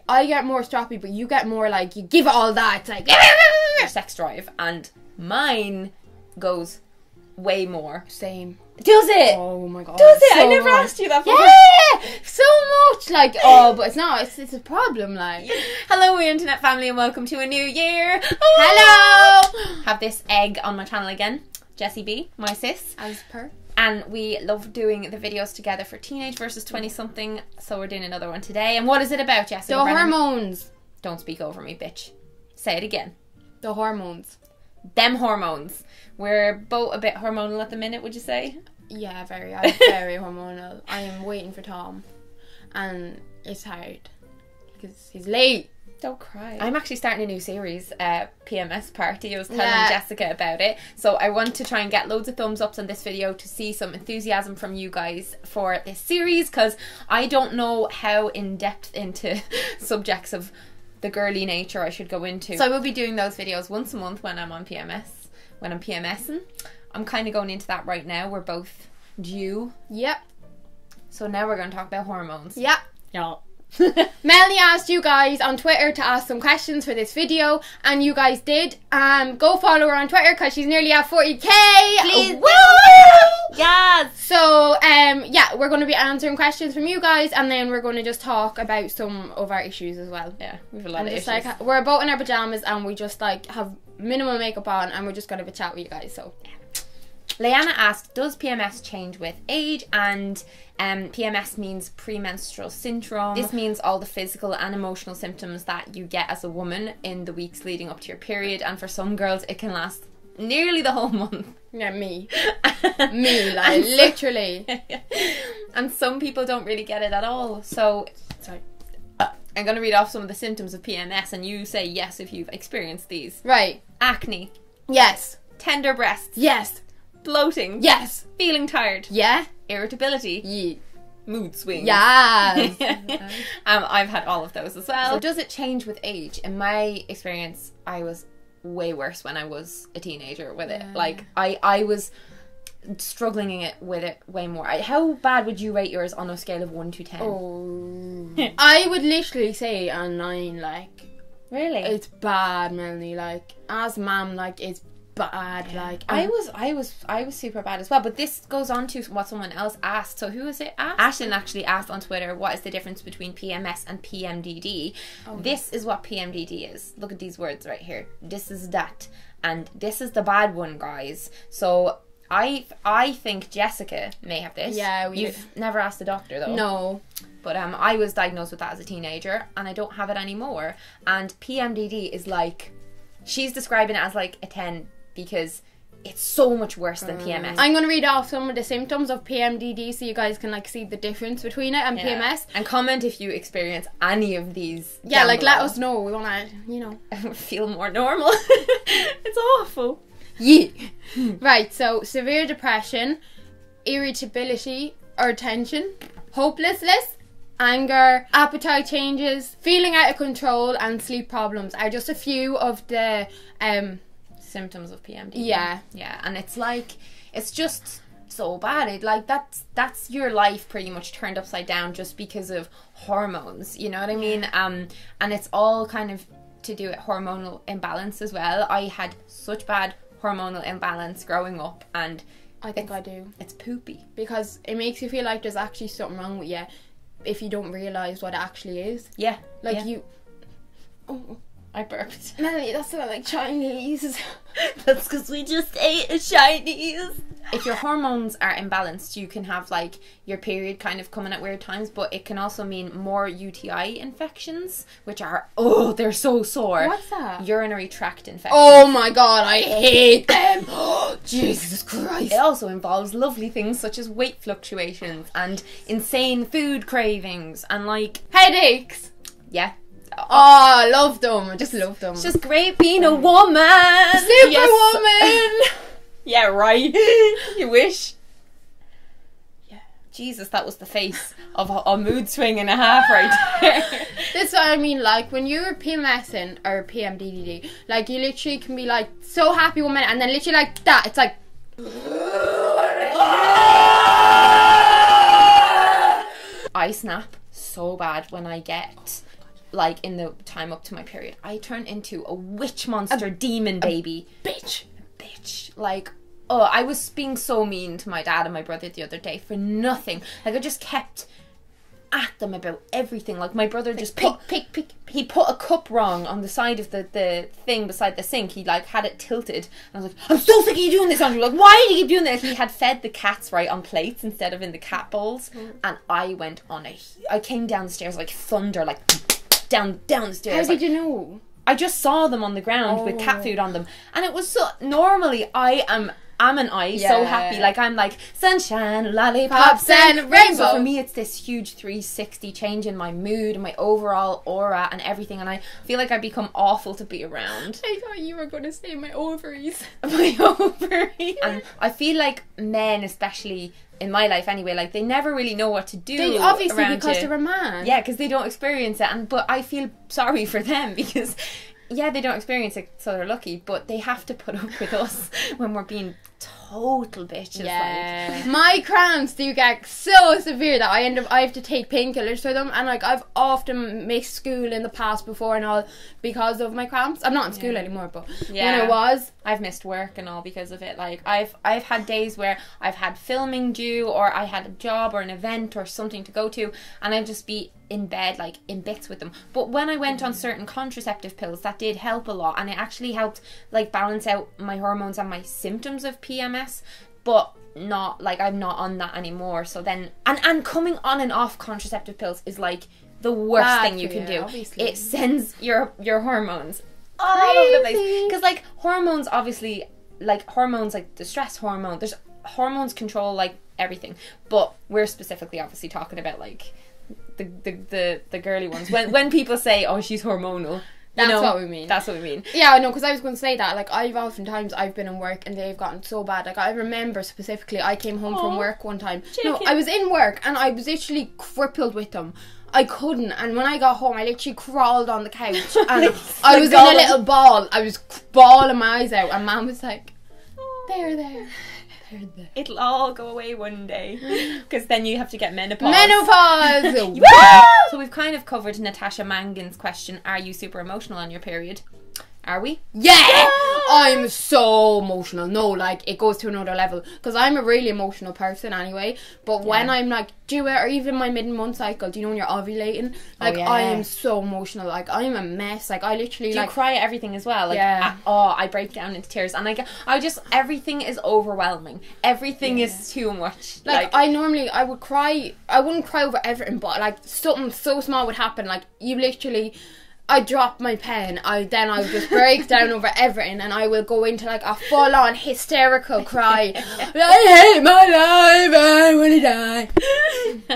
I get more stroppy, but you get more like, you give it all that. It's like your sex drive, and mine goes way more. Same. Does it? Oh my god. Does it? So I never much. asked you that before. Yeah, so much. Like, oh, but it's not. It's a problem. Like, hello, internet family, and welcome to a new year. hello. Have this egg on my channel again, Jessie B, my sis. As per. And we love doing the videos together for teenage versus 20-something. So we're doing another one today. And what is it about, Jessie? The hormones. Don't speak over me, bitch. Say it again. The hormones. Them hormones. We're both a bit hormonal at the minute, would you say? Yeah, very. I'm very hormonal. I am waiting for Tom, and it's hard because he's late. Don't cry. I'm actually starting a new series, PMS Party. I was telling Jessica about it. So I want to try and get loads of thumbs ups on this video to see some enthusiasm from you guys for this series, because I don't know how in depth into subjects of the girly nature I should go into. So I will be doing those videos once a month when I'm on PMS, when I'm PMSing. I'm kind of going into that right now. We're both due. Yep. So now we're going to talk about hormones. Yep. Yeah. Melanie asked you guys on Twitter to ask some questions for this video, and you guys did. Go follow her on Twitter because she's nearly at 40k. Please. Woo! Yes. So yeah, we're going to be answering questions from you guys, and then we're going to just talk about some of our issues as well. Yeah, we have a lot of just issues. like, we're both in our pajamas and we just like have minimal makeup on, and we're just going to have a chat with you guys. So Leanna asked, does PMS change with age? And PMS means premenstrual syndrome. This means all the physical and emotional symptoms that you get as a woman in the weeks leading up to your period, and for some girls it can last nearly the whole month. yeah, me, like literally. And some people don't really get it at all. So Sorry. I'm going to read off some of the symptoms of PMS, and you say yes if you've experienced these. Right. Acne. Yes. Tender breasts. Yes. Bloating. Yes. Feeling tired. Yeah. Irritability. Yeah. Mood swings. Yes. I've had all of those as well. So does it change with age? In my experience, I was way worse when I was a teenager with it. Like, I was struggling with it way more. How bad would you rate yours on a scale of 1 to 10? Oh. I would literally say a 9, like. Really? It's bad, Melanie. Like, as mum, like, it's bad. Like, I was super bad as well. But this goes on to what someone else asked. So who was it asked? Ashlyn actually asked on Twitter, what is the difference between PMS and PMDD? This is what PMDD is. Look at these words right here. This is that, and this is the bad one, guys. So I think Jessica may have this. Yeah, you've never asked the doctor though. No. But I was diagnosed with that as a teenager, and I don't have it anymore. And PMDD is like, she's describing it as like a 10 because it's so much worse than PMS. I'm going to read off some of the symptoms of PMDD so you guys can like see the difference between it and PMS. And comment if you experience any of these. Yeah, like let us know. We want to, you know, feel more normal. It's awful. Yeah. Right, so severe depression, irritability or tension, hopelessness, anger, appetite changes, feeling out of control, and sleep problems are just a few of the symptoms of PMDD. Yeah. Yeah, and it's like, it's just so bad. It, like, that's your life pretty much turned upside down just because of hormones, you know what I mean? And it's all kind of to do with hormonal imbalance as well. I had such bad hormonal imbalance growing up, and I think I do. It's poopy. Because it makes you feel like there's actually something wrong with you if you don't realise what it actually is. Yeah. Like, yeah. you... Oh, I burped. Melanie, that's not like Chinese. That's because we just ate a Chinese. If your hormones are imbalanced, you can have like your period kind of coming at weird times, but it can also mean more UTI infections, which are, they're so sore. What's that? Urinary tract infections. Oh my god, I hate them. Jesus Christ. It also involves lovely things such as weight fluctuations and insane food cravings and like headaches. Yeah. Oh, I love them. I just love them. It's just great being a woman. Superwoman. Yeah, right. You wish. Yeah. Jesus, that was the face of a mood swing and a half right there. That's what I mean, like, when you're PMSing or PMDD, like, you literally can be, like, so happy 1 minute, and then literally like that, it's like... I snap so bad when I get like in the time up to my period, I turned into a witch monster demon baby. Bitch. Like, oh, I was being so mean to my dad and my brother the other day for nothing. Like, I just kept at them about everything. Like, my brother just pick. He put a cup wrong on the side of the thing beside the sink. He like had it tilted. And I was like, I'm so sick of you doing this, Andrew. Like, why do you keep doing this? He had fed the cats right on plates instead of in the cat bowls. And I went on I came down the stairs like thunder, like down the stairs. How did you know? I just saw them on the ground with cat food on them. And it was so, normally I am so happy. Like, I'm like, sunshine, lollipops, and rainbow. For me, it's this huge 360 change in my mood and my overall aura and everything. And I feel like I become awful to be around. I thought you were going to say my ovaries. My ovaries. And I feel like men, especially in my life anyway, like, they never really know what to do. They obviously, around because you. they're a man. Yeah, because they don't experience it. But I feel sorry for them because, yeah, they don't experience it, so they're lucky. But they have to put up with us when we're being total bitches. Yeah. Like. My cramps do get so severe that I have to take painkillers for them, and like, I've often missed school in the past before and all because of my cramps. I'm not in school anymore, but when I was, I've missed work and all because of it. Like, I've had days where I've had filming due, or I had a job or an event or something to go to, and I'd just be in bed like in bits with them. But when I went on certain contraceptive pills, that did help a lot, and it actually helped like balance out my hormones and my symptoms of PMS. But not like, I'm not on that anymore. So then, and coming on and off contraceptive pills is like the worst thing you can do. Obviously. It sends your hormones all over the place, because like hormones, obviously, like hormones, like the stress hormone, there's hormones control like everything, but we're specifically obviously talking about like the girly ones. When people say, oh, she's hormonal, that's what we mean. That's what we mean. Yeah, no, because I was going to say that. Like, I've been in work and they've gotten so bad. Like, I remember specifically, I came home from work one time. No, I was in work and I was literally crippled with them. I couldn't, and when I got home, I literally crawled on the couch and I was in a little ball. I was bawling my eyes out, and Mum was like, "They're there." It'll all go away one day, because then you have to get menopause. So we've kind of covered Natasha Mangan's question: are you super emotional on your period? Are we? Yeah! I'm so emotional. No, like, it goes to another level. Because I'm a really emotional person anyway. But when I'm like due it, or even my mid-month cycle, do you know when you're ovulating? Like, I am so emotional. Like, I'm a mess. Like, I literally do you cry at everything as well? Like, I break down into tears. And I just, everything is overwhelming. Everything is too much. Like, I would cry. I wouldn't cry over everything, but like, something so small would happen. Like, you literally, I drop my pen, I would just break down over everything, and I will go into like a full-on hysterical cry. I hate my life, I want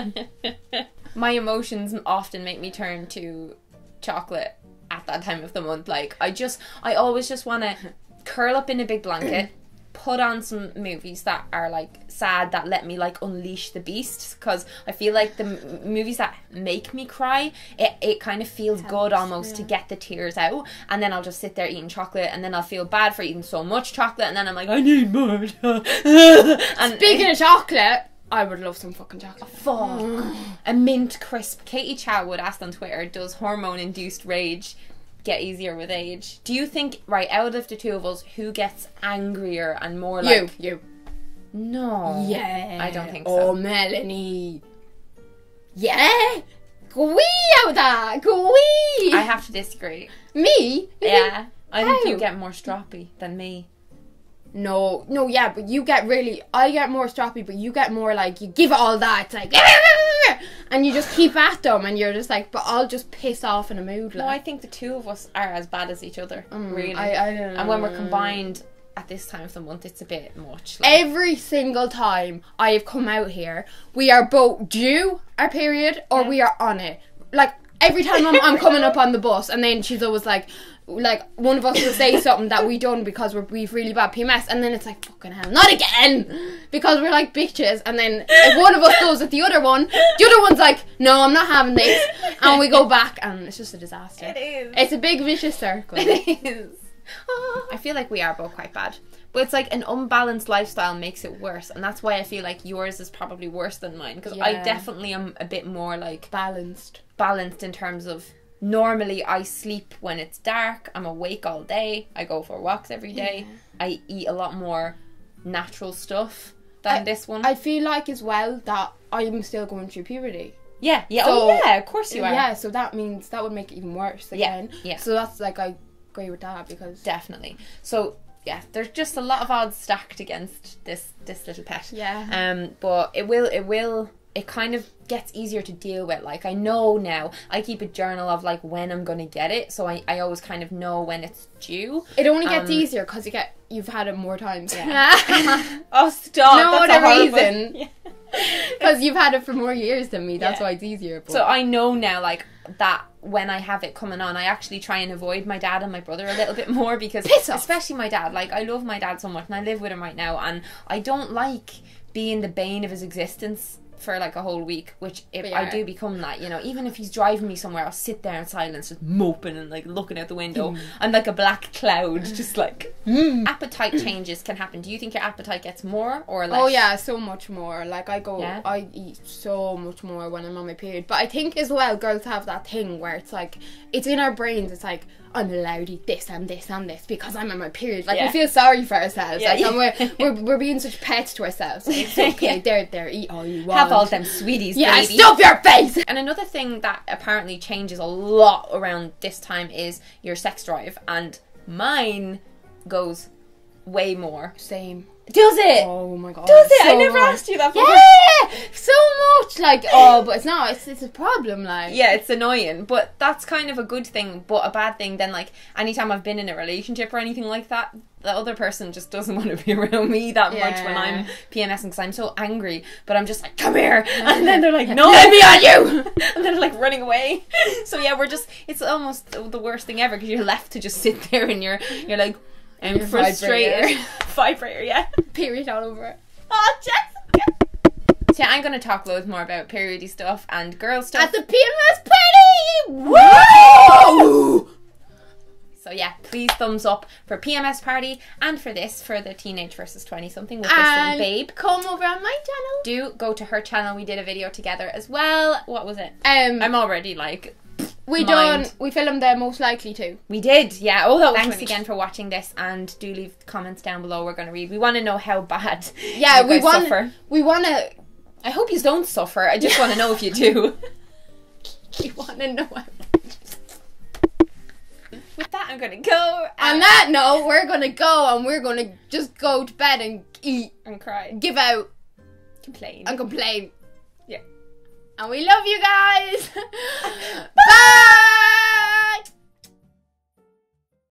to die. My emotions often make me turn to chocolate at that time of the month. Like, I always just want to curl up in a big blanket, put on some movies that are like sad, that let me like unleash the beast, because I feel like the movies that make me cry, it kind of feels good almost to get the tears out, and then I'll just sit there eating chocolate, and then I'll feel bad for eating so much chocolate, and then I'm like, I need more. And speaking of chocolate, I would love some fucking chocolate. Fuck. A mint crisp. Katie Chow asked on Twitter, does hormone induced rage get easier with age? Do you think, right, out of the two of us, who gets angrier and more like you? No. Yeah. I don't think so. Oh, Melanie. Yeah. Go out that. Go. I have to disagree. Me? Yeah. I think you get more stroppy than me. No, yeah, but you get I get more stroppy, but you get more like, you give it all that, it's like, and you just keep at them, and you're just like, but I'll just piss off in a mood. Like. No, I think the two of us are as bad as each other, really. I don't know. And when we're combined at this time of the month, it's a bit much. Like. Every single time I have come out here, we are both due our period, or we are on it. Like, every time I'm coming up on the bus, and then she's always like one of us will say something that we done because we've really bad PMS, and then it's like, fucking hell, not again, because we're like bitches, and then if one of us goes at the other one's like, no, I'm not having this, and we go back, and it's just a disaster. It is. It's a big vicious circle. It is. I feel like we are both quite bad, but it's like an unbalanced lifestyle makes it worse, and that's why I feel like yours is probably worse than mine, because I definitely am a bit more like balanced in terms of normally I sleep when it's dark, I'm awake all day, I go for walks every day, I eat a lot more natural stuff than this one. I feel like as well that I'm still going through puberty. Yeah, yeah, So, of course you are. Yeah, so that means that would make it even worse again. Yeah. So that's like, I agree with that because... Definitely. So, yeah, there's just a lot of odds stacked against this little pet. Yeah. But it kind of gets easier to deal with. Like, I know now, I keep a journal of like when I'm gonna get it, so I always kind of know when it's due. It only gets easier because you've had it more times. Yeah. Oh, stop. No That's other horrible reason. Yeah. Because you've had it for more years than me, that's why it's easier. But... So I know now, like, that when I have it coming on, I actually try and avoid my dad and my brother a little bit more because, especially my dad, like, I love my dad so much and I live with him right now, and I don't like being the bane of his existence for like a whole week, which if I do become that, you know, even if he's driving me somewhere, I'll sit there in silence just moping and like looking out the window. I'm like a black cloud, just like appetite changes can happen. Do you think your appetite gets more or less? Oh yeah, so much more. Like I eat so much more when I'm on my period. But I think as well girls have that thing where it's like, it's in our brains, it's like, I'm allowed to eat this and this and this because I'm on my period. Like, we feel sorry for ourselves. And we're being such pets to ourselves. Like, it's okay, there, eat all you want. Have all them sweeties, baby. Stuff your face! And another thing that apparently changes a lot around this time is your sex drive. And mine goes way more. Same. Does it? Oh my god. Does it? So I never much. asked you that before. Yeah! So much! Like, but it's not. It's a problem, like. Yeah, it's annoying. But that's kind of a good thing. But a bad thing, then, like, anytime I've been in a relationship or anything like that, the other person just doesn't want to be around me that much when I'm PMSing because I'm so angry. But I'm just like, come here. And then they're like, no. Let me on you! And then they're like running away. So yeah, it's almost the worst thing ever because you're left to just sit there and you're like, I'm frustrated. Vibrator, yeah. Period all over it. Oh, Jessica! So yeah, I'm going to talk loads more about periody stuff and girl stuff. At the PMS party! Woo! So yeah, please thumbs up for PMS party and for the teenage versus 20-something with this little babe. Come over on my channel. Do go to her channel. We did a video together as well. What was it? I'm already like... We filmed the Most Likely To. We did, yeah. Oh, that was Thanks again for watching this, and do leave comments down below. We're going to read. We want to know how bad you guys suffer. We want to... I hope you don't suffer. I just want to know if you do. We want to know how... With that, I'm going to go. On that note, we're going to go, and we're going to just go to bed and eat. And cry. Give out. Complain. And complain. Yeah. And we love you guys. Bye!